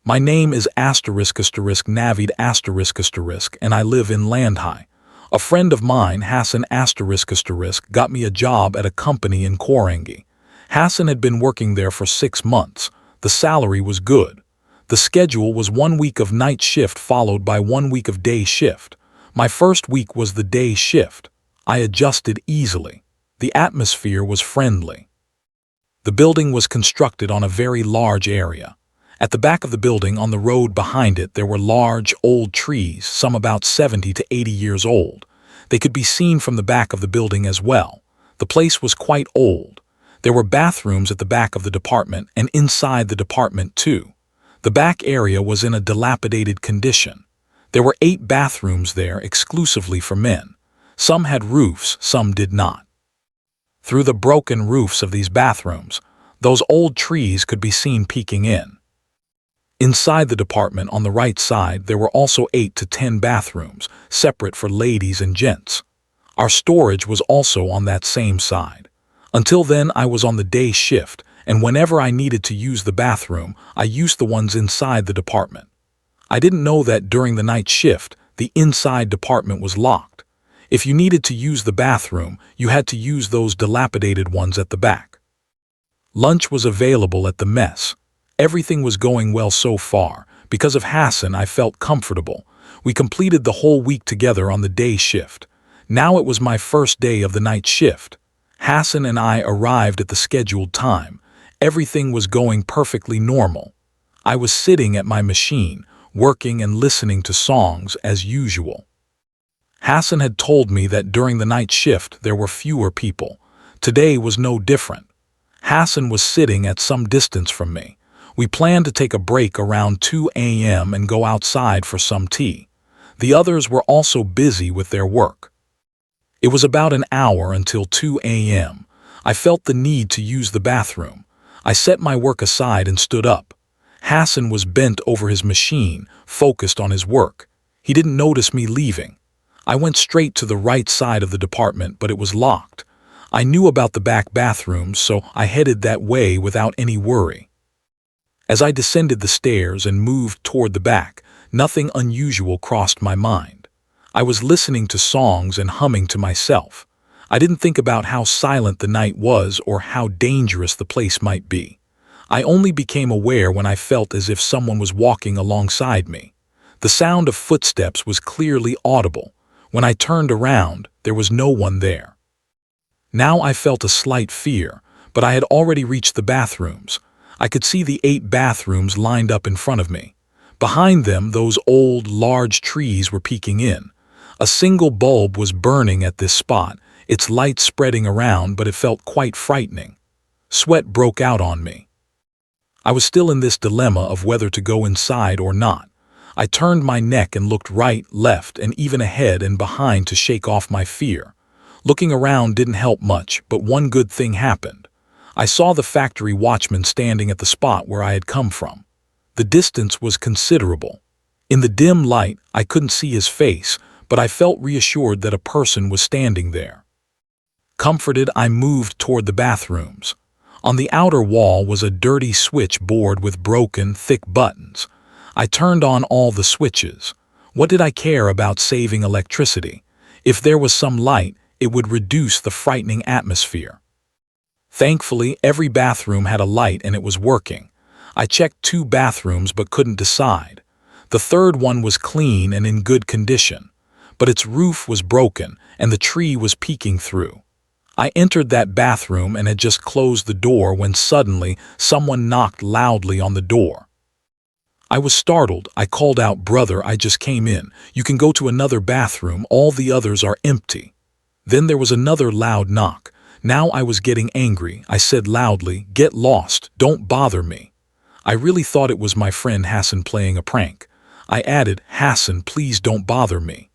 My name is **Navid***, and I live in Landhigh. A friend of mine, Hassan ***, got me a job at a company in Korangi. Hassan had been working there for 6 months. The salary was good. The schedule was 1 week of night shift followed by 1 week of day shift. My first week was the day shift. I adjusted easily. The atmosphere was friendly. The building was constructed on a very large area. At the back of the building, on the road behind it, there were large, old trees, some about 70 to 80 years old. They could be seen from the back of the building as well. The place was quite old. There were bathrooms at the back of the department and inside the department too. The back area was in a dilapidated condition. There were 8 bathrooms there exclusively for men. Some had roofs, some did not. Through the broken roofs of these bathrooms, those old trees could be seen peeking in. Inside the department on the right side, there were also 8 to 10 bathrooms, separate for ladies and gents. Our storage was also on that same side. Until then, I was on the day shift, and whenever I needed to use the bathroom, I used the ones inside the department. I didn't know that during the night shift, the inside department was locked. If you needed to use the bathroom, you had to use those dilapidated ones at the back. Lunch was available at the mess. Everything was going well so far. Because of Hassan, I felt comfortable. We completed the whole week together on the day shift. Now it was my first day of the night shift. Hassan and I arrived at the scheduled time. Everything was going perfectly normal. I was sitting at my machine, working and listening to songs as usual. Hassan had told me that during the night shift there were fewer people. Today was no different. Hassan was sitting at some distance from me. We planned to take a break around 2 a.m. and go outside for some tea. The others were also busy with their work. It was about an hour until 2 a.m. I felt the need to use the bathroom. I set my work aside and stood up. Hassan was bent over his machine, focused on his work. He didn't notice me leaving. I went straight to the right side of the department, but it was locked. I knew about the back bathrooms, so I headed that way without any worry. As I descended the stairs and moved toward the back, nothing unusual crossed my mind. I was listening to songs and humming to myself. I didn't think about how silent the night was or how dangerous the place might be. I only became aware when I felt as if someone was walking alongside me. The sound of footsteps was clearly audible. When I turned around, there was no one there. Now I felt a slight fear, but I had already reached the bathrooms. I could see the 8 bathrooms lined up in front of me. Behind them, those old, large trees were peeking in. A single bulb was burning at this spot, its light spreading around, but it felt quite frightening. Sweat broke out on me. I was still in this dilemma of whether to go inside or not. I turned my neck and looked right, left, and even ahead and behind to shake off my fear. Looking around didn't help much, but one good thing happened. I saw the factory watchman standing at the spot where I had come from. The distance was considerable. In the dim light, I couldn't see his face, but I felt reassured that a person was standing there. Comforted, I moved toward the bathrooms. On the outer wall was a dirty switch board with broken, thick buttons. I turned on all the switches. What did I care about saving electricity? If there was some light, it would reduce the frightening atmosphere. Thankfully, every bathroom had a light and it was working. I checked 2 bathrooms but couldn't decide. The third one was clean and in good condition, but its roof was broken and the tree was peeking through. I entered that bathroom and had just closed the door when suddenly someone knocked loudly on the door. I was startled. I called out, "Brother, I just came in. You can go to another bathroom. All the others are empty." Then there was another loud knock. Now I was getting angry. I said loudly, "Get lost, don't bother me." I really thought it was my friend Hassan playing a prank. I added, "Hassan, please don't bother me."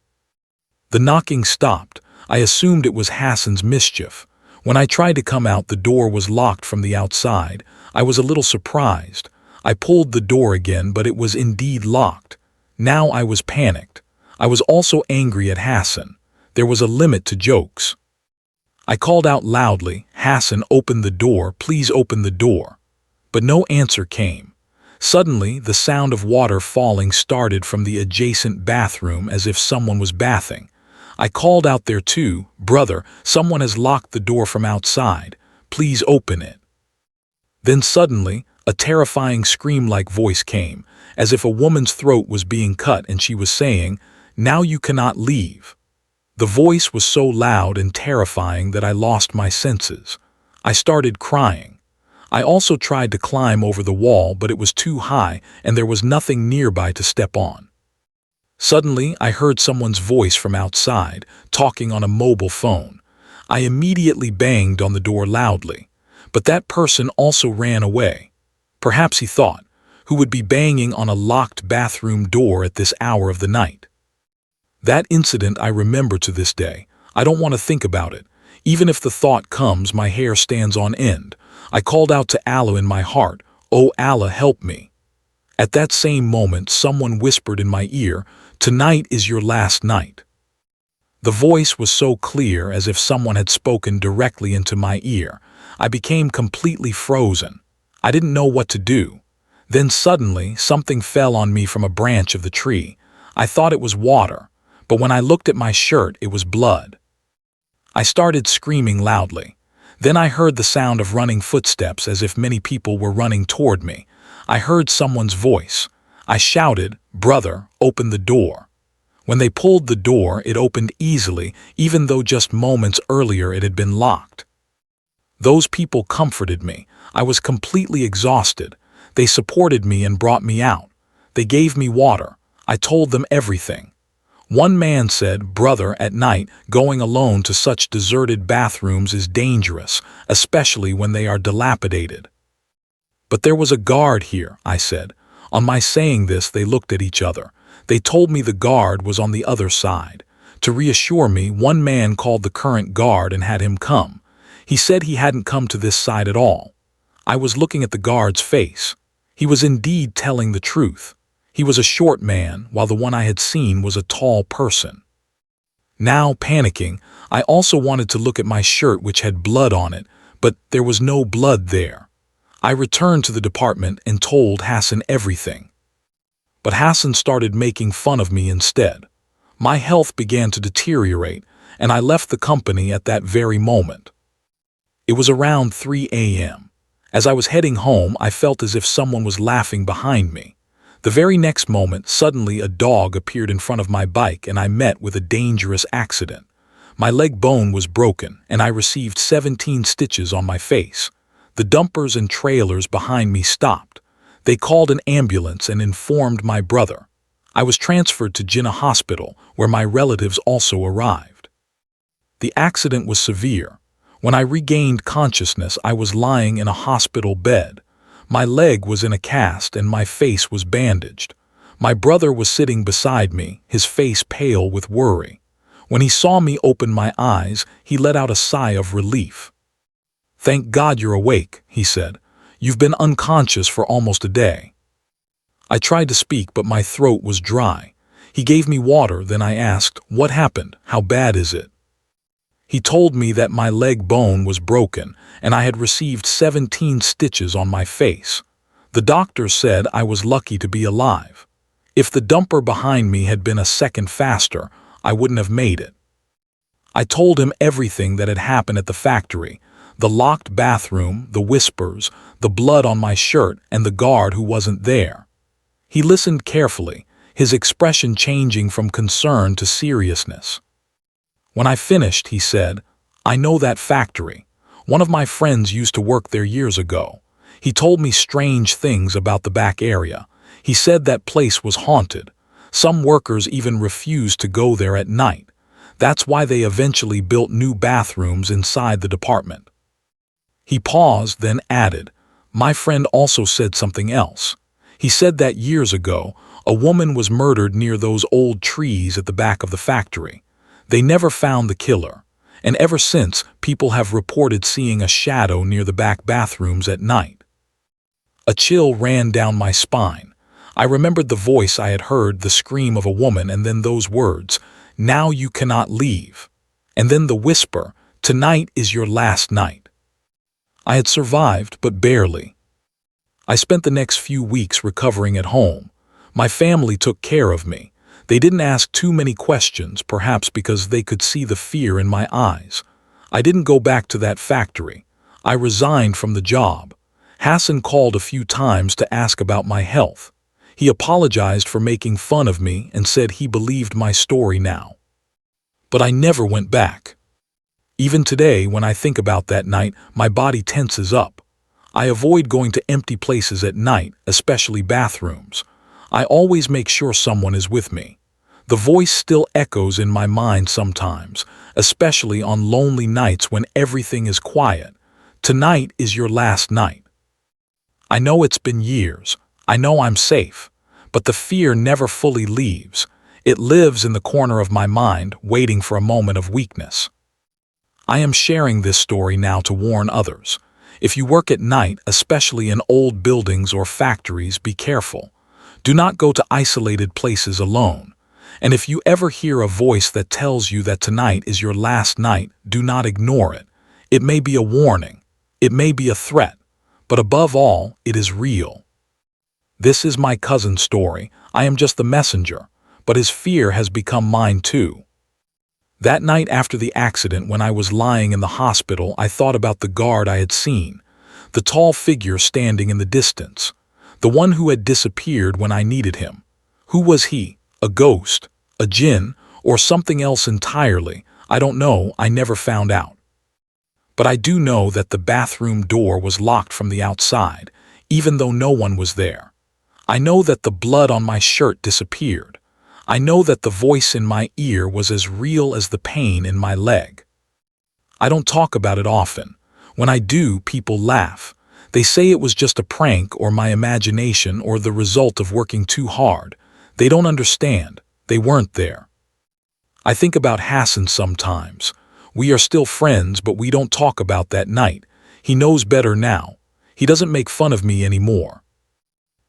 The knocking stopped. I assumed it was Hassan's mischief. When I tried to come out, the door was locked from the outside. I was a little surprised. I pulled the door again, but it was indeed locked. Now I was panicked. I was also angry at Hassan. There was a limit to jokes. I called out loudly, "Hassan, open the door, please open the door." But no answer came. Suddenly, the sound of water falling started from the adjacent bathroom as if someone was bathing. I called out there too, "Brother, someone has locked the door from outside. Please open it." Then suddenly, a terrifying scream-like voice came, as if a woman's throat was being cut and she was saying, "Now you cannot leave." The voice was so loud and terrifying that I lost my senses. I started crying. I also tried to climb over the wall, but it was too high and there was nothing nearby to step on. Suddenly, I heard someone's voice from outside, talking on a mobile phone. I immediately banged on the door loudly, but that person also ran away. Perhaps he thought, who would be banging on a locked bathroom door at this hour of the night? That incident I remember to this day. I don't want to think about it. Even if the thought comes, my hair stands on end. I called out to Allah in my heart, "Oh Allah, help me." At that same moment, someone whispered in my ear, "Tonight is your last night." The voice was so clear as if someone had spoken directly into my ear. I became completely frozen. I didn't know what to do. Then suddenly, something fell on me from a branch of the tree. I thought it was water, but when I looked at my shirt, it was blood. I started screaming loudly. Then I heard the sound of running footsteps as if many people were running toward me. I heard someone's voice. I shouted, "Brother, open the door." When they pulled the door, it opened easily, even though just moments earlier it had been locked. Those people comforted me. I was completely exhausted. They supported me and brought me out. They gave me water. I told them everything. One man said, "Brother, at night, going alone to such deserted bathrooms is dangerous, especially when they are dilapidated." "But there was a guard here," I said. On my saying this, they looked at each other. They told me the guard was on the other side. To reassure me, one man called the current guard and had him come. He said he hadn't come to this side at all. I was looking at the guard's face. He was indeed telling the truth. He was a short man, while the one I had seen was a tall person. Now, panicking, I also wanted to look at my shirt which had blood on it, but there was no blood there. I returned to the department and told Hassan everything. But Hassan started making fun of me instead. My health began to deteriorate, and I left the company at that very moment. It was around 3 a.m. As I was heading home, I felt as if someone was laughing behind me. The very next moment, suddenly a dog appeared in front of my bike and I met with a dangerous accident. My leg bone was broken and I received 17 stitches on my face. The dumpers and trailers behind me stopped. They called an ambulance and informed my brother. I was transferred to Jinnah Hospital, where my relatives also arrived. The accident was severe. When I regained consciousness, I was lying in a hospital bed. My leg was in a cast and my face was bandaged. My brother was sitting beside me, his face pale with worry. When he saw me open my eyes, he let out a sigh of relief. "Thank God you're awake," he said. "You've been unconscious for almost a day." I tried to speak, but my throat was dry. He gave me water, then I asked, "What happened? How bad is it?" He told me that my leg bone was broken and I had received 17 stitches on my face. The doctor said I was lucky to be alive. If the dumper behind me had been a second faster, I wouldn't have made it. I told him everything that had happened at the factory, the locked bathroom, the whispers, the blood on my shirt, and the guard who wasn't there. He listened carefully, his expression changing from concern to seriousness. When I finished, he said, "I know that factory. One of my friends used to work there years ago. He told me strange things about the back area. He said that place was haunted. Some workers even refused to go there at night. That's why they eventually built new bathrooms inside the department." He paused, then added, "My friend also said something else. He said that years ago, a woman was murdered near those old trees at the back of the factory. They never found the killer, and ever since, people have reported seeing a shadow near the back bathrooms at night." A chill ran down my spine. I remembered the voice I had heard, the scream of a woman, and then those words, "Now you cannot leave." And then the whisper, "Tonight is your last night." I had survived, but barely. I spent the next few weeks recovering at home. My family took care of me. They didn't ask too many questions, perhaps because they could see the fear in my eyes. I didn't go back to that factory. I resigned from the job. Hassan called a few times to ask about my health. He apologized for making fun of me and said he believed my story now. But I never went back. Even today, when I think about that night, my body tenses up. I avoid going to empty places at night, especially bathrooms. I always make sure someone is with me. The voice still echoes in my mind sometimes, especially on lonely nights when everything is quiet. Tonight is your last night. I know it's been years. I know I'm safe. But the fear never fully leaves. It lives in the corner of my mind, waiting for a moment of weakness. I am sharing this story now to warn others. If you work at night, especially in old buildings or factories, be careful. Do not go to isolated places alone. And if you ever hear a voice that tells you that tonight is your last night, do not ignore it. It may be a warning. It may be a threat. But above all, it is real. This is my cousin's story. I am just the messenger, but his fear has become mine too. That night after the accident, when I was lying in the hospital, I thought about the guard I had seen, the tall figure standing in the distance, the one who had disappeared when I needed him. Who was he? A ghost? A jinn? Or something else entirely? I don't know. I never found out. But I do know that the bathroom door was locked from the outside, even though no one was there. I know that the blood on my shirt disappeared. I know that the voice in my ear was as real as the pain in my leg. I don't talk about it often. When I do, people laugh. They say it was just a prank or my imagination or the result of working too hard. They don't understand. They weren't there. I think about Hassan sometimes. We are still friends, but we don't talk about that night. He knows better now. He doesn't make fun of me anymore.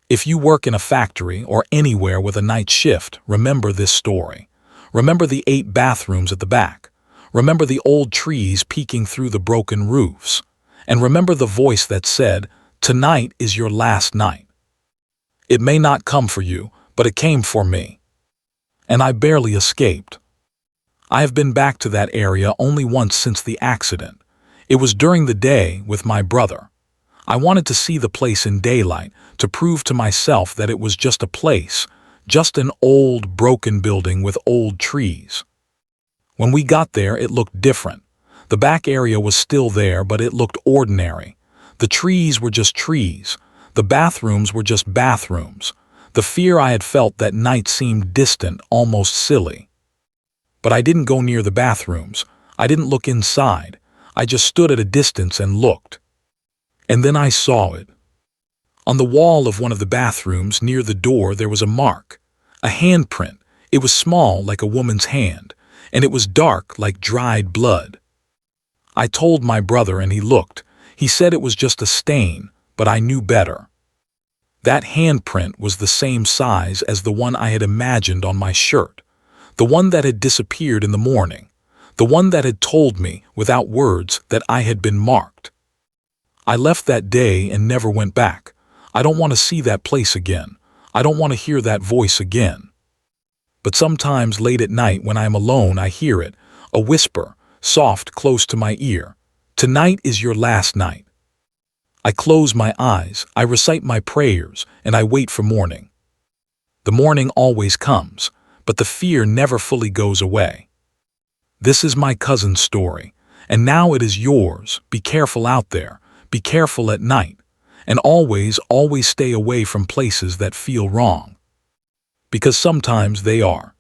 If you work in a factory or anywhere with a night shift, remember this story. Remember the 8 bathrooms at the back. Remember the old trees peeking through the broken roofs. And remember the voice that said, "Tonight is your last night." It may not come for you, but it came for me. And I barely escaped. I have been back to that area only once since the accident. It was during the day with my brother. I wanted to see the place in daylight, to prove to myself that it was just a place, just an old, broken building with old trees. When we got there, it looked different. The back area was still there, but it looked ordinary. The trees were just trees. The bathrooms were just bathrooms. The fear I had felt that night seemed distant, almost silly. But I didn't go near the bathrooms. I didn't look inside. I just stood at a distance and looked. And then I saw it. On the wall of one of the bathrooms near the door there was a mark, a handprint. It was small like a woman's hand, and it was dark like dried blood. I told my brother and he looked. He said it was just a stain, but I knew better. That handprint was the same size as the one I had imagined on my shirt, the one that had disappeared in the morning, the one that had told me, without words, that I had been marked. I left that day and never went back. I don't want to see that place again. I don't want to hear that voice again. But sometimes late at night when I am alone, I hear it, a whisper, soft, close to my ear. Tonight is your last night. I close my eyes, I recite my prayers, and I wait for morning. The morning always comes, but the fear never fully goes away. This is my cousin's story, and now it is yours. Be careful out there. Be careful at night. And always stay away from places that feel wrong. Because sometimes they are.